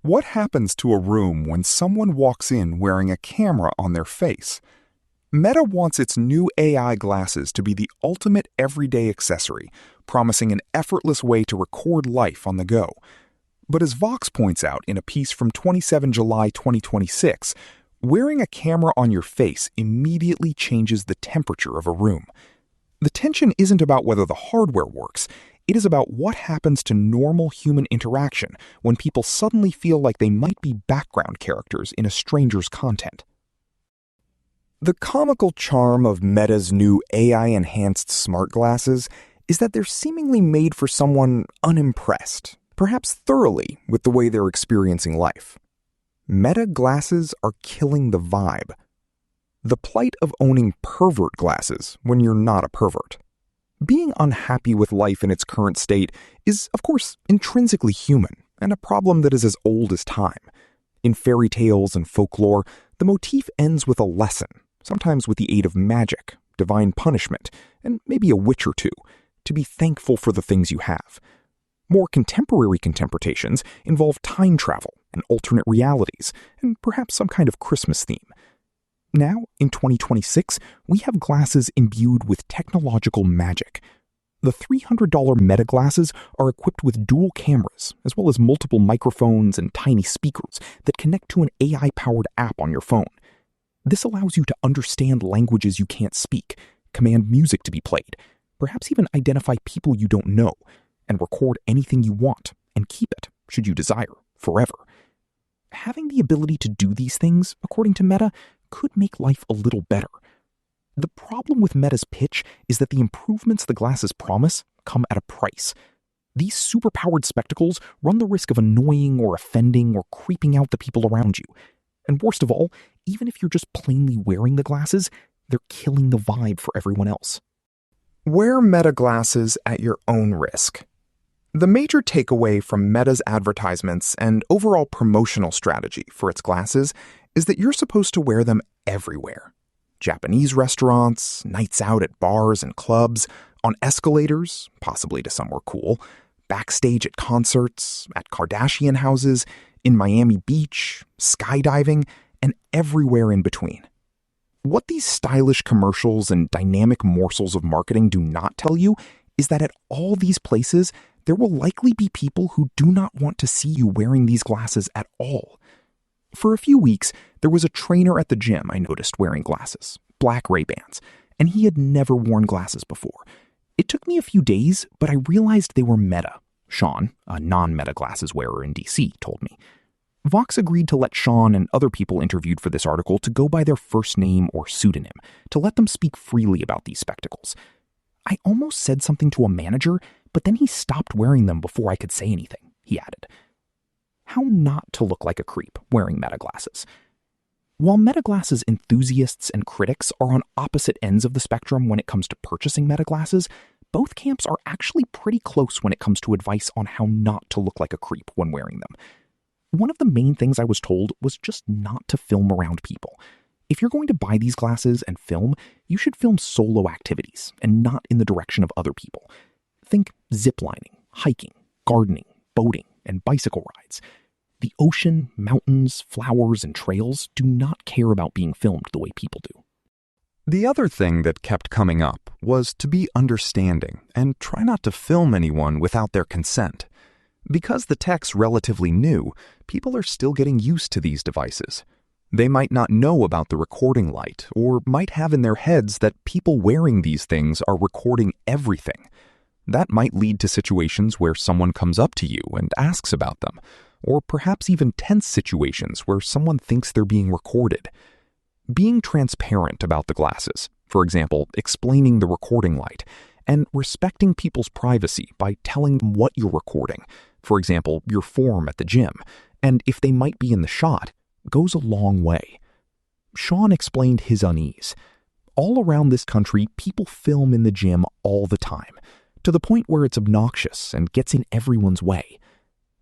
What happens to a room when someone walks in wearing a camera on their face? Meta wants its new AI glasses to be the ultimate everyday accessory, promising an effortless way to record life on the go. But as Vox points out in a piece from 27 July 2026, wearing a camera on your face immediately changes the temperature of a room. The tension isn't about whether the hardware works. It is about what happens to normal human interaction when people suddenly feel like they might be background characters in a stranger's content. The comical charm of Meta's new AI-enhanced smart glasses is that they're seemingly made for someone unimpressed, perhaps thoroughly, with the way they're experiencing life. Meta glasses are killing the vibe. The plight of owning pervert glasses when you're not a pervert. Being unhappy with life in its current state is, of course, intrinsically human, and a problem that is as old as time. In fairy tales and folklore, the motif ends with a lesson, sometimes with the aid of magic, divine punishment, and maybe a witch or two, to be thankful for the things you have. More contemporary contemplations involve time travel and alternate realities, and perhaps some kind of Christmas theme. Now, in 2026, we have glasses imbued with technological magic. The $300 Meta glasses are equipped with dual cameras, as well as multiple microphones and tiny speakers that connect to an AI-powered app on your phone. This allows you to understand languages you can't speak, command music to be played, perhaps even identify people you don't know, and record anything you want and keep it, should you desire, forever. Having the ability to do these things, according to Meta, could make life a little better. The problem with Meta's pitch is that the improvements the glasses promise come at a price. These superpowered spectacles run the risk of annoying or offending or creeping out the people around you. And worst of all, even if you're just plainly wearing the glasses, they're killing the vibe for everyone else. Wear Meta glasses at your own risk. The major takeaway from Meta's advertisements and overall promotional strategy for its glasses is that you're supposed to wear them everywhere. Japanese restaurants, nights out at bars and clubs, on escalators, possibly to somewhere cool, backstage at concerts, at Kardashian houses, in Miami Beach, skydiving, and everywhere in between. What these stylish commercials and dynamic morsels of marketing do not tell you is that at all these places, there will likely be people who do not want to see you wearing these glasses at all. For a few weeks, there was a trainer at the gym I noticed wearing glasses, black Ray-Bans, and he had never worn glasses before. It took me a few days, but I realized they were Meta. Sean, a non-Meta glasses wearer in DC, told me. Vox agreed to let Sean and other people interviewed for this article to go by their first name or pseudonym, to let them speak freely about these spectacles. I almost said something to a manager, but then he stopped wearing them before I could say anything, he added. How not to look like a creep wearing Meta glasses. While Meta glasses enthusiasts and critics are on opposite ends of the spectrum when it comes to purchasing Meta glasses, both camps are actually pretty close when it comes to advice on how not to look like a creep when wearing them. One of the main things I was told was just not to film around people. If you're going to buy these glasses and film, you should film solo activities and not in the direction of other people. Think ziplining, hiking, gardening, boating, and bicycle rides. The ocean, mountains, flowers, and trails do not care about being filmed the way people do. The other thing that kept coming up was to be understanding and try not to film anyone without their consent. Because the tech's relatively new, people are still getting used to these devices. They might not know about the recording light, or might have in their heads that people wearing these things are recording everything. That might lead to situations where someone comes up to you and asks about them, or perhaps even tense situations where someone thinks they're being recorded. Being transparent about the glasses, for example, explaining the recording light, and respecting people's privacy by telling them what you're recording, for example, your form at the gym, and if they might be in the shot, goes a long way. Sean explained his unease. All around this country, people film in the gym all the time, to the point where it's obnoxious and gets in everyone's way.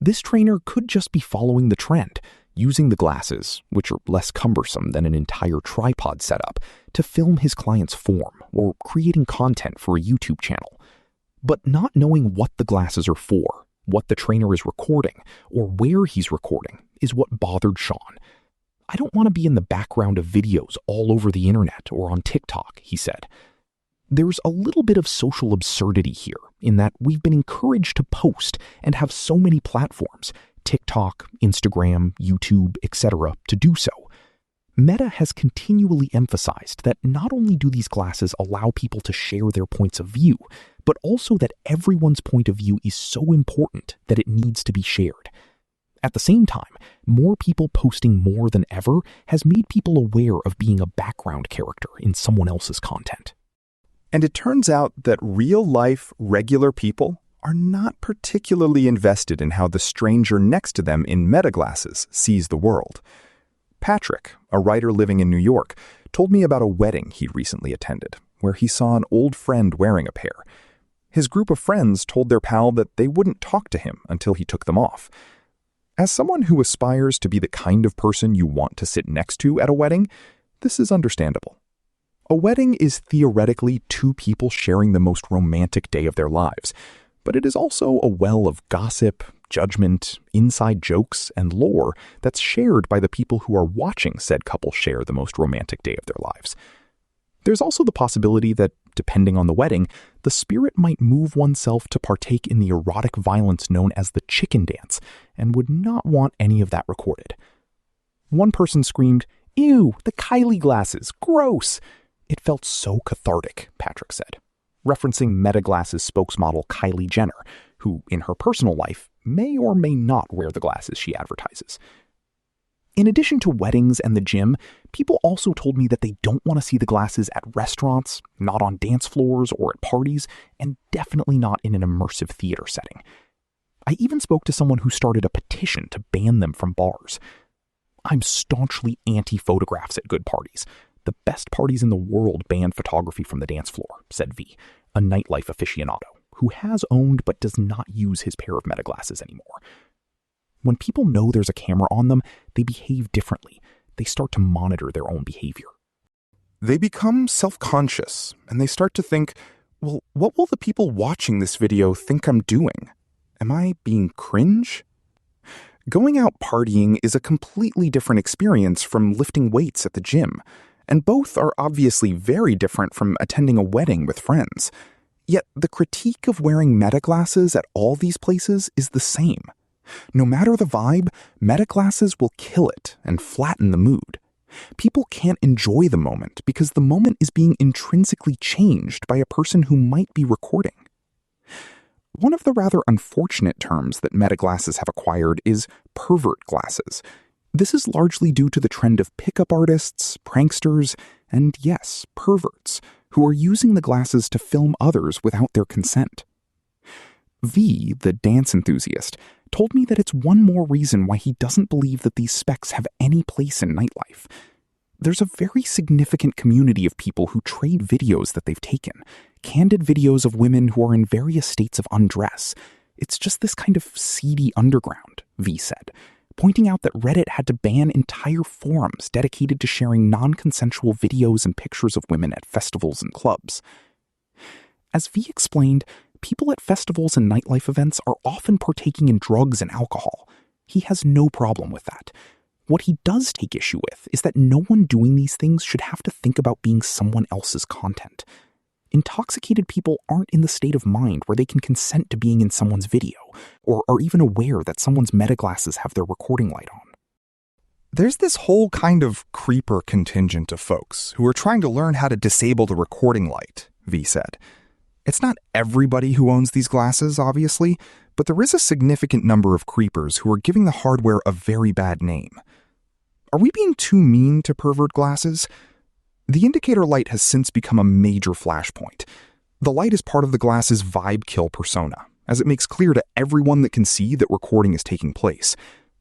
This trainer could just be following the trend, using the glasses, which are less cumbersome than an entire tripod setup, to film his client's form or creating content for a YouTube channel. But not knowing what the glasses are for, What the trainer is recording, or where he's recording, is what bothered Sean. I don't want to be in the background of videos all over the internet or on TikTok, he said. There's a little bit of social absurdity here in that we've been encouraged to post and have so many platforms, TikTok, Instagram, YouTube, etc., to do so. Meta has continually emphasized that not only do these glasses allow people to share their points of view, but also that everyone's point of view is so important that it needs to be shared. At the same time, more people posting more than ever has made people aware of being a background character in someone else's content. And it turns out that real-life, regular people are not particularly invested in how the stranger next to them in Meta glasses sees the world. Patrick, a writer living in New York, told me about a wedding he'd recently attended, where he saw an old friend wearing a pair. His group of friends told their pal that they wouldn't talk to him until he took them off. As someone who aspires to be the kind of person you want to sit next to at a wedding, this is understandable. A wedding is theoretically two people sharing the most romantic day of their lives, but it is also a well of gossip, judgment, inside jokes, and lore that's shared by the people who are watching said couple share the most romantic day of their lives. There's also the possibility that, depending on the wedding, the spirit might move oneself to partake in the erotic violence known as the chicken dance, and would not want any of that recorded. One person screamed, "Ew, the Kylie glasses, gross!" It felt so cathartic, Patrick said, referencing Meta Glasses spokesmodel Kylie Jenner, who, in her personal life, may or may not wear the glasses she advertises. In addition to weddings and the gym, people also told me that they don't want to see the glasses at restaurants, not on dance floors or at parties, and definitely not in an immersive theater setting. I even spoke to someone who started a petition to ban them from bars. I'm staunchly anti-photographs at good parties. The best parties in the world ban photography from the dance floor, said V, a nightlife aficionado who has owned but does not use his pair of Meta glasses anymore. When people know there's a camera on them, they behave differently. They start to monitor their own behavior. They become self-conscious, and they start to think, well, what will the people watching this video think I'm doing? Am I being cringe? Going out partying is a completely different experience from lifting weights at the gym, and both are obviously very different from attending a wedding with friends. Yet the critique of wearing Meta glasses at all these places is the same. No matter the vibe, Meta glasses will kill it and flatten the mood. People can't enjoy the moment because the moment is being intrinsically changed by a person who might be recording. One of the rather unfortunate terms that Meta glasses have acquired is pervert glasses. This is largely due to the trend of pickup artists, pranksters, and yes, perverts, who are using the glasses to film others without their consent. V, the dance enthusiast, told me that it's one more reason why he doesn't believe that these specs have any place in nightlife. There's a very significant community of people who trade videos that they've taken, candid videos of women who are in various states of undress. It's just this kind of seedy underground, V said, pointing out that Reddit had to ban entire forums dedicated to sharing non-consensual videos and pictures of women at festivals and clubs. As V explained, people at festivals and nightlife events are often partaking in drugs and alcohol. He has no problem with that. What he does take issue with is that no one doing these things should have to think about being someone else's content. Intoxicated people aren't in the state of mind where they can consent to being in someone's video, or are even aware that someone's Meta glasses have their recording light on. There's this whole kind of creeper contingent of folks who are trying to learn how to disable the recording light, V said. It's not everybody who owns these glasses, obviously, but there is a significant number of creepers who are giving the hardware a very bad name. Are we being too mean to pervert glasses? The indicator light has since become a major flashpoint. The light is part of the glass's vibe kill persona, as it makes clear to everyone that can see that recording is taking place,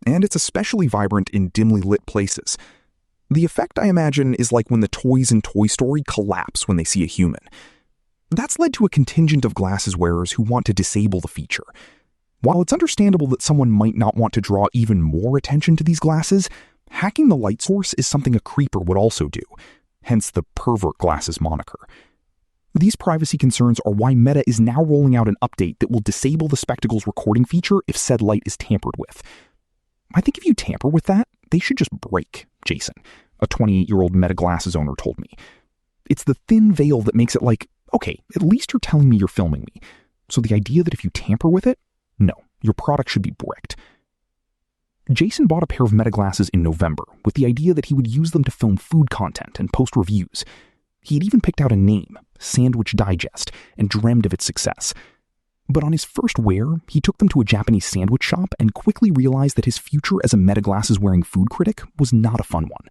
and it's especially vibrant in dimly lit places. The effect, I imagine, is like when the toys in Toy Story collapse when they see a human. That's led to a contingent of glasses wearers who want to disable the feature. While it's understandable that someone might not want to draw even more attention to these glasses, hacking the light source is something a creeper would also do, hence the pervert glasses moniker. These privacy concerns are why Meta is now rolling out an update that will disable the spectacle's recording feature if said light is tampered with. I think if you tamper with that, they should just break, Jason, a 28-year-old Meta glasses owner told me. It's the thin veil that makes it like, okay, at least you're telling me you're filming me. So the idea that if you tamper with it, no, your product should be bricked. Jason bought a pair of Meta glasses in November with the idea that he would use them to film food content and post reviews. He had even picked out a name, Sandwich Digest, and dreamed of its success. But on his first wear, he took them to a Japanese sandwich shop and quickly realized that his future as a Meta glasses-wearing food critic was not a fun one.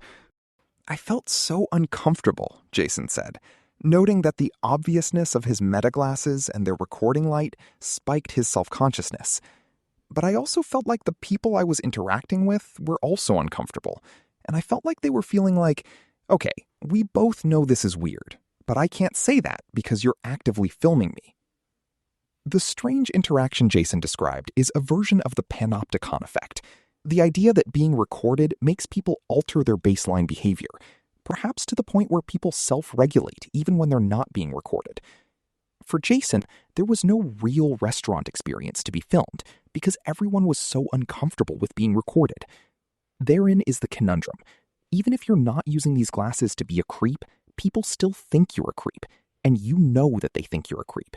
I felt so uncomfortable, Jason said, noting that the obviousness of his Meta glasses and their recording light spiked his self-consciousness. But I also felt like the people I was interacting with were also uncomfortable, and I felt like they were feeling like, okay, we both know this is weird, but I can't say that because you're actively filming me. The strange interaction Jason described is a version of the panopticon effect, the idea that being recorded makes people alter their baseline behavior, perhaps to the point where people self-regulate even when they're not being recorded. For Jason, there was no real restaurant experience to be filmed because everyone was so uncomfortable with being recorded. Therein is the conundrum. Even if you're not using these glasses to be a creep, people still think you're a creep, and you know that they think you're a creep.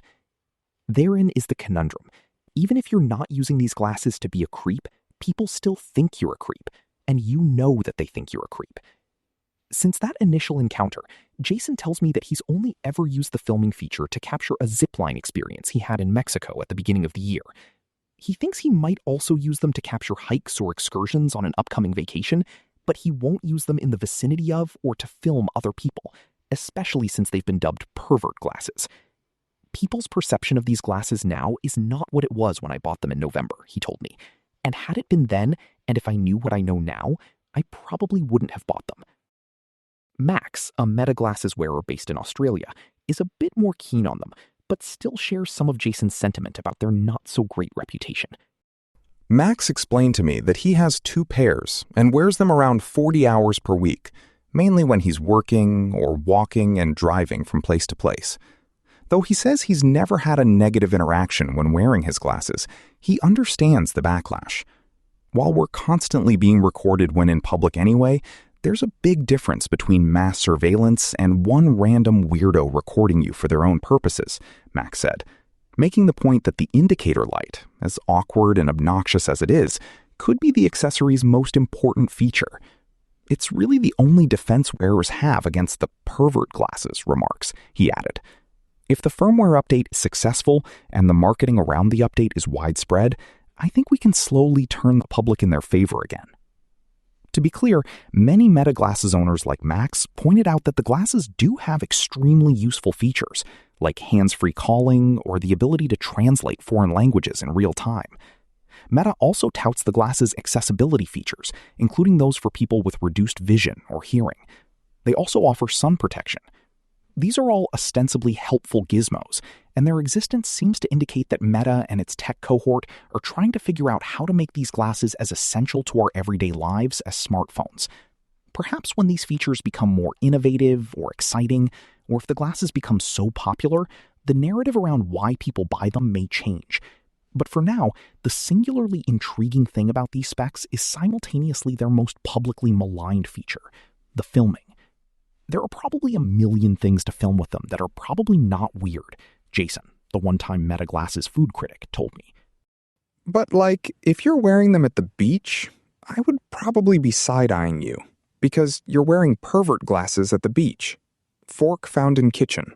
Therein is the conundrum. Even if you're not using these glasses to be a creep, people still think you're a creep, and you know that they think you're a creep. Since that initial encounter, Jason tells me that he's only ever used the filming feature to capture a zipline experience he had in Mexico at the beginning of the year. He thinks he might also use them to capture hikes or excursions on an upcoming vacation, but he won't use them in the vicinity of or to film other people, especially since they've been dubbed pervert glasses. People's perception of these glasses now is not what it was when I bought them in November, he told me. And had it been then, and if I knew what I know now, I probably wouldn't have bought them. Max, a Meta glasses wearer based in Australia, is a bit more keen on them, but still shares some of Jason's sentiment about their not-so-great reputation. Max explained to me that he has 2 pairs and wears them around 40 hours per week, mainly when he's working or walking and driving from place to place. Though he says he's never had a negative interaction when wearing his glasses, he understands the backlash. While we're constantly being recorded when in public anyway, there's a big difference between mass surveillance and one random weirdo recording you for their own purposes, Max said, making the point that the indicator light, as awkward and obnoxious as it is, could be the accessory's most important feature. It's really the only defense wearers have against the pervert glasses, remarks, he added. If the firmware update is successful and the marketing around the update is widespread, I think we can slowly turn the public in their favor again. To be clear, many Meta glasses owners like Max pointed out that the glasses do have extremely useful features, like hands-free calling or the ability to translate foreign languages in real time. Meta also touts the glasses' accessibility features, including those for people with reduced vision or hearing. They also offer sun protection. These are all ostensibly helpful gizmos, and their existence seems to indicate that Meta and its tech cohort are trying to figure out how to make these glasses as essential to our everyday lives as smartphones. Perhaps when these features become more innovative or exciting, or if the glasses become so popular, the narrative around why people buy them may change. But for now, the singularly intriguing thing about these specs is simultaneously their most publicly maligned feature, the filming. There are probably a million things to film with them that are probably not weird, Jason, the one-time Meta glasses food critic, told me. But if you're wearing them at the beach, I would probably be side-eyeing you, because you're wearing pervert glasses at the beach. Fork found in kitchen.